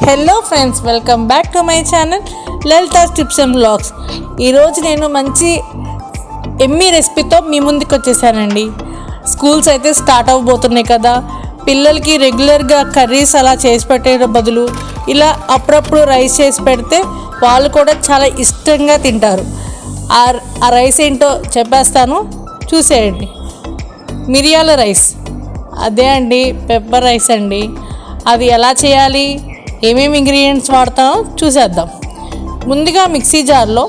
Hello friends, welcome back to my channel Lalitha's tips and vlogs. ఈరోజు నేను మంచి Emmy రెసిపీతో మీ ముందుకు వచ్చేసానండి. స్కూల్స్ అయితే స్టార్ట్ అవ్వబోతున్నాయి కదా, పిల్లలకి రెగ్యులర్గా కర్రీస్ అలా చేసి పెట్టే బదులు ఇలా అప్పుడప్పుడు రైస్ చేసి పెడితే వాళ్ళు కూడా చాలా ఇష్టంగా తింటారు. ఆ రైస్ ఏంటో చెప్పేస్తాను, చూసేయండి. మిరియాల రైస్, అదే అండి పెప్పర్ రైస్ అండి. అది ఎలా చేయాలి, ఏమేమి ఇంగ్రీడియంట్స్ వాడతామో చూసేద్దాం. ముందుగా మిక్సీ జార్లో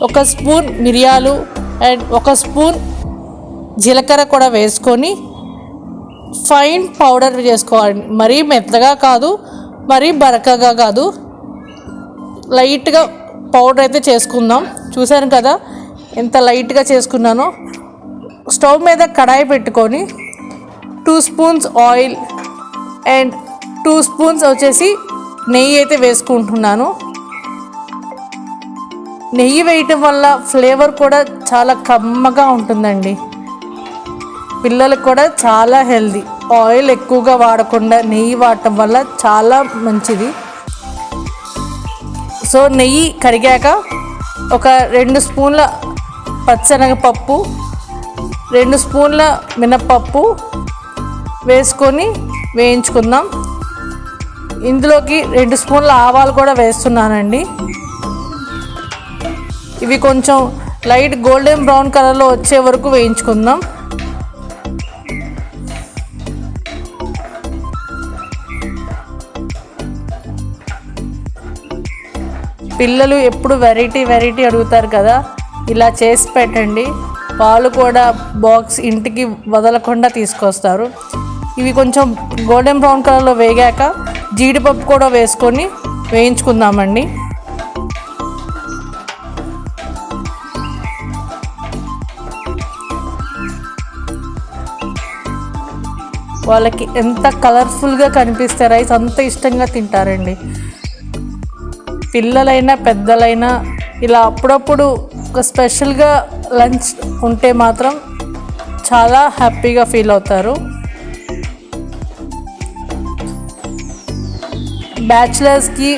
1 స్పూన్ మిరియాలు అండ్ 1 స్పూన్ జీలకర్ర కూడా వేసుకొని ఫైన్ పౌడర్ చేసుకోవాలి. మరీ మెత్తగా కాదు, మరీ బరకగా కాదు, లైట్గా పౌడర్ అయితే చేసుకుందాం. చూసాను కదా ఎంత లైట్గా చేసుకున్నానో. స్టవ్ మీద కడాయి పెట్టుకొని 2 స్పూన్స్ ఆయిల్ అండ్ 2 స్పూన్స్ వచ్చేసి నెయ్యి అయితే వేసుకుంటున్నాను. నెయ్యి వేయటం వల్ల ఫ్లేవర్ కూడా చాలా కమ్మగా ఉంటుందండి. పిల్లలకు కూడా చాలా హెల్దీ. ఆయిల్ ఎక్కువగా వాడకుండా నెయ్యి వాడటం వల్ల చాలా మంచిది. సో నెయ్యి కరిగాక ఒక 2 స్పూన్ల పచ్చెనగపప్పు, 2 స్పూన్ల మినప్పప్పు వేసుకొని వేయించుకుందాం. ఇందులోకి 2 స్పూన్ల ఆవాలు కూడా వేస్తున్నానండి. ఇవి కొంచెం లైట్ గోల్డెన్ బ్రౌన్ కలర్లో వచ్చే వరకు వేయించుకుందాం. పిల్లలు ఎప్పుడు వెరైటీ అడుగుతారు కదా, ఇలా చేసి పెట్టండి. వాళ్ళు కూడా బాక్స్ ఇంటికి వదలకుండా తీసుకొస్తారు. ఇవి కొంచెం గోల్డెన్ బ్రౌన్ కలర్లో వేగాక జీడిపప్పు కూడా వేసుకొని వేయించుకుందామండి. వాళ్ళకి ఎంత కలర్ఫుల్గా కనిపిస్తే రైస్ అంత ఇష్టంగా తింటారండి. పిల్లలైనా పెద్దలైనా ఇలా అప్పుడప్పుడు ఒక స్పెషల్గా లంచ్ ఉంటే మాత్రం చాలా హ్యాపీగా ఫీల్ అవుతారు. బ్యాచిలర్స్కి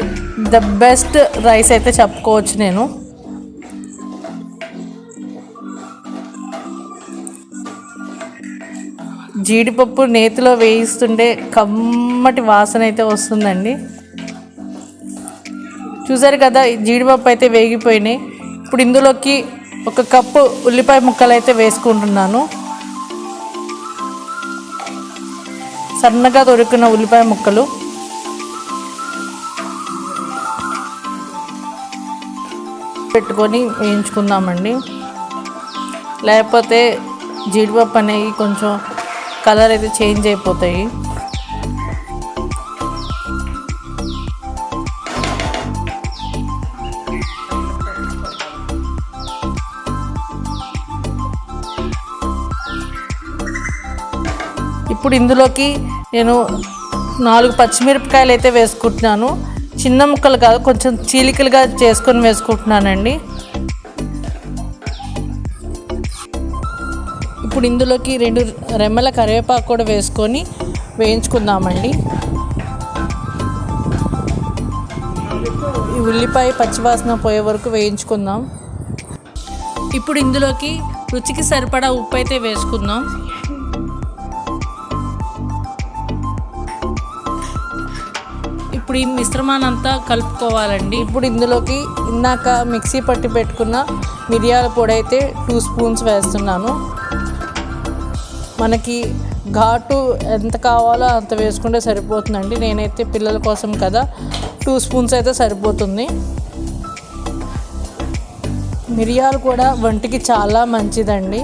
ద బెస్ట్ రైస్ అయితే చెప్పుకోవచ్చు నేను. జీడిపప్పు నేతిలో వేయిస్తుంటే కమ్మటి వాసన అయితే వస్తుందండి. చూసారు కదా, జీడిపప్పు అయితే వేగిపోయినాయి. ఇప్పుడు ఇందులోకి 1 కప్పు ఉల్లిపాయ ముక్కలు అయితే వేసుకుంటున్నాను. సన్నగా తొడుక్కున్న ఉల్లిపాయ ముక్కలు పెట్టుకొని వేయించుకుందామండి. లేకపోతే జీడిపప్పు అనేవి కొంచెం కలర్ అయితే చేంజ్ అయిపోతాయి. ఇప్పుడు ఇందులోకి నేను 4 పచ్చిమిరపకాయలు అయితే వేసుకుంటున్నాను. చిన్న ముక్కలు కాదు, కొంచెం చీలికలుగా చేసుకొని వేసుకుంటున్నానండి. ఇప్పుడు ఇందులోకి 2 రెమ్మల కరివేపాకు కూడా వేసుకొని వేయించుకుందామండి. ఈ ఉల్లిపాయ పచ్చివాసన పోయే వరకు వేయించుకుందాం. ఇప్పుడు ఇందులోకి రుచికి సరిపడా ఉప్పు అయితే వేసుకుందాం. ఇప్పుడు ఈ మిశ్రమాన్ని అంతా కలుపుకోవాలండి. ఇప్పుడు ఇందులోకి ఇందాక మిక్సీ పట్టి పెట్టుకున్న మిరియాల పొడి అయితే 2 స్పూన్స్ వేస్తున్నాను. మనకి ఘాటు ఎంత కావాలో అంత వేసుకుంటే సరిపోతుందండి. నేనైతే పిల్లల కోసం కదా 2 స్పూన్స్ అయితే సరిపోతుంది. మిరియాలు కూడా ఒంటికి చాలా మంచిదండి.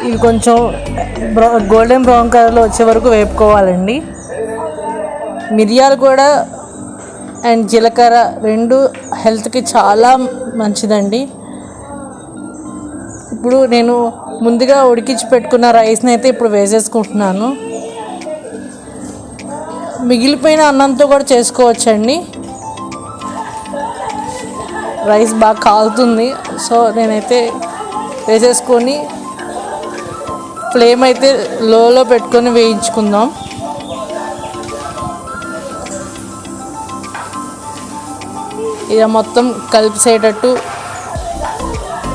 ఇవి కొంచెం గోల్డెన్ బ్రౌన్ కలర్లో వచ్చే వరకు వేపుకోవాలండి. మిరియాలు కూడా అండ్ జీలకర్ర 2 హెల్త్కి చాలా మంచిదండి. ఇప్పుడు నేను ముందుగా ఉడికించి పెట్టుకున్న రైస్ని అయితే ఇప్పుడు వేసేసుకుంటున్నాను. మిగిలిపోయిన అన్నంతో కూడా చేసుకోవచ్చండి. రైస్ బాగా కాలుతుంది, సో నేనైతే వేసేసుకొని ఫ్లేమ్ అయితే లోలో పెట్టుకొని వేయించుకుందాం. ఇలా మొత్తం కలిపేసేటట్టు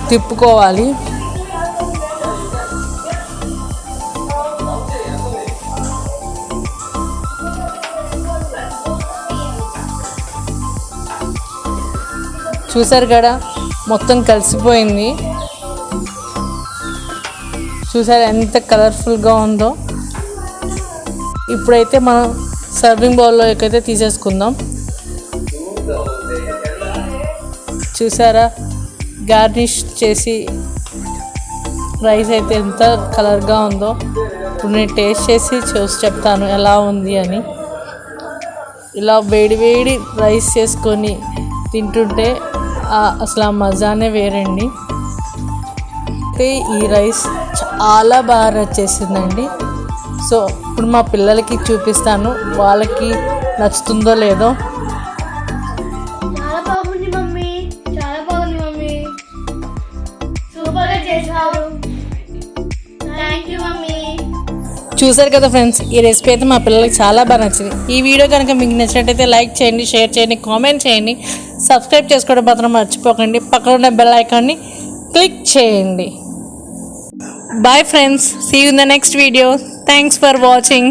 తిప్పుకోవాలి. చూసారు కదా మొత్తం కలిసిపోయింది. చూసారు ఎంత కలర్ఫుల్గా ఉందో. ఇప్పుడైతే మనం సర్వింగ్ బౌల్లోకి అయితే తీసేసుకుందాం. చూసారా గార్నిష్ చేసి రైస్ అయితే ఎంత కలర్గా ఉందో. ఇప్పుడు నేను టేస్ట్ చేసి చెప్తాను ఎలా ఉంది అని. ఇలా వేడి వేడి రైస్ చేసుకొని తింటుంటే అసలు ఆ మజానే వేరండి. అయితే ఈ రైస్ చాలా బాగా నచ్చేసిందండి. సో ఇప్పుడు మా పిల్లలకి చూపిస్తాను, వాళ్ళకి నచ్చుతుందో లేదో. చాలా బాగుంది మమ్మీ, చాలా బాగుంది మమ్మీ, సూపర్గా చేశారు. Thank you mummy. చూసారు కదా ఫ్రెండ్స్, ఈ రెసిపీ అయితే మా పిల్లలకి చాలా బాగా నచ్చింది. ఈ వీడియో కనుక మీకు నచ్చినట్టయితే లైక్ చేయండి, షేర్ చేయండి, కామెంట్ చేయండి, సబ్స్క్రైబ్ చేసుకోవడం మాత్రం మర్చిపోకండి. పక్కన ఉన్న బెల్ ఐకాన్ని క్లిక్ చేయండి. Bye friends, see you in the next video. Thanks for watching.